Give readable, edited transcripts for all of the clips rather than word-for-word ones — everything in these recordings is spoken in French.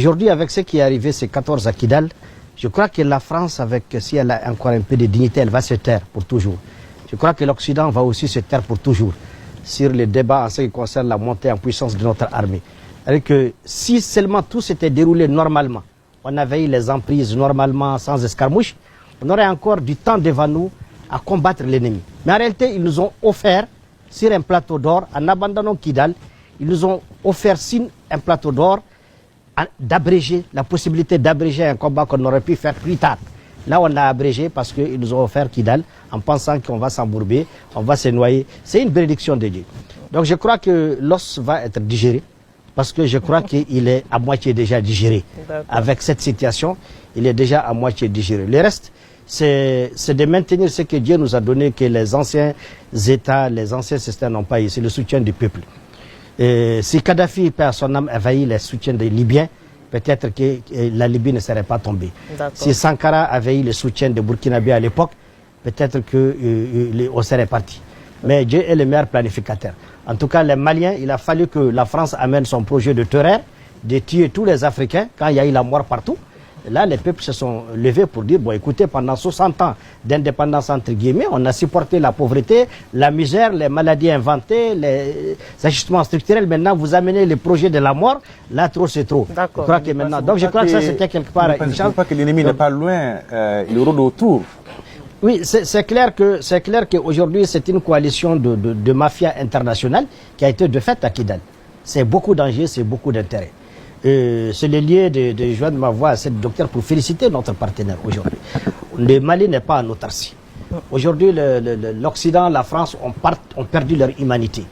Aujourd'hui, avec ce qui est arrivé, ces 14 à Kidal, je crois que la France, si elle a encore un peu de dignité, elle va se taire pour toujours. Je crois que l'Occident va aussi se taire pour toujours sur les débats en ce qui concerne la montée en puissance de notre armée. C'est-à-dire que si seulement tout s'était déroulé normalement, on avait eu les emprises normalement sans escarmouche, on aurait encore du temps devant nous à combattre l'ennemi. Mais en réalité, ils nous ont offert, sur un plateau d'or, en abandonnant Kidal, ils nous ont offert sur un plateau d'or d'abréger, la possibilité d'abréger un combat qu'on aurait pu faire plus tard. Là, on a abrégé parce qu'ils nous ont offert Kidal en pensant qu'on va s'embourber, on va se noyer. C'est une bénédiction de Dieu. Donc je crois que l'os va être digéré parce que je crois qu'il est à moitié déjà digéré. Avec cette situation, il est déjà à moitié digéré. Le reste, c'est de maintenir ce que Dieu nous a donné, que les anciens États, les anciens systèmes n'ont pas eu. C'est le soutien du peuple. Et si Kadhafi, par son âme, envahit les soutiens des Libyens, peut-être que la Libye ne serait pas tombée. Si Sankara avait eu le soutien de Burkinabé à l'époque, peut-être qu'on serait parti. Mais Dieu est le meilleur planificateur. En tout cas, les Maliens, il a fallu que la France amène son projet de terreur, de tuer tous les Africains, quand il y a eu la mort partout. Là, les peuples se sont levés pour dire, bon, écoutez, pendant 60 ans d'indépendance, entre guillemets, on a supporté la pauvreté, la misère, les maladies inventées, les ajustements structurels. Maintenant, vous amenez le projet de la mort. Là, trop, c'est trop. Je crois que maintenant... Donc, je crois que ça, c'était quelque part... Je ne pense pas que l'ennemi n'est pas loin, il rôde autour. Oui, c'est clair qu'aujourd'hui, c'est une coalition de mafia internationale qui a été de fait à Kidal. C'est beaucoup d'enjeux, c'est beaucoup d'intérêts. C'est le lieu de joindre ma voix à cette docteur pour féliciter notre partenaire aujourd'hui. Le Mali n'est pas en autarcie. Aujourd'hui, l'Occident, la France ont perdu leur humanité.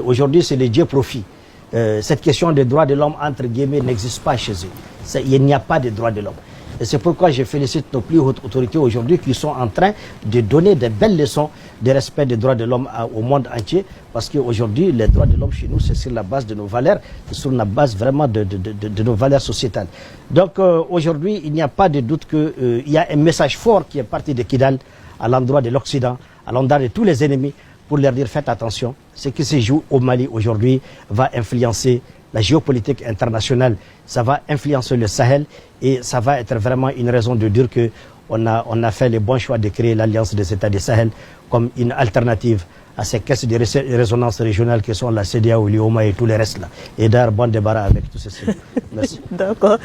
Aujourd'hui, c'est le Dieu profit. Cette question des droits de l'homme, entre guillemets, n'existe pas chez eux. Il n'y a pas de droits de l'homme. Et c'est pourquoi je félicite nos plus hautes autorités aujourd'hui qui sont en train de donner de belles leçons de respect des droits de l'homme au monde entier. Parce qu'aujourd'hui, les droits de l'homme chez nous, c'est sur la base de nos valeurs, sur la base vraiment de nos valeurs sociétales. Donc aujourd'hui, il n'y a pas de doute qu'il y a un message fort qui est parti de Kidal à l'endroit de l'Occident, à l'endroit de tous les ennemis, pour leur dire faites attention. Ce qui se joue au Mali aujourd'hui va influencer la géopolitique internationale, ça va influencer le Sahel et ça va être vraiment une raison de dire qu'on a fait le bon choix de créer l'Alliance des États du Sahel comme une alternative à ces caisses de résonance régionales qui sont la CEDEAO, l'IOMA et tout le reste là. Et d'ailleurs, bon débarras avec tout ceci. Merci. D'accord.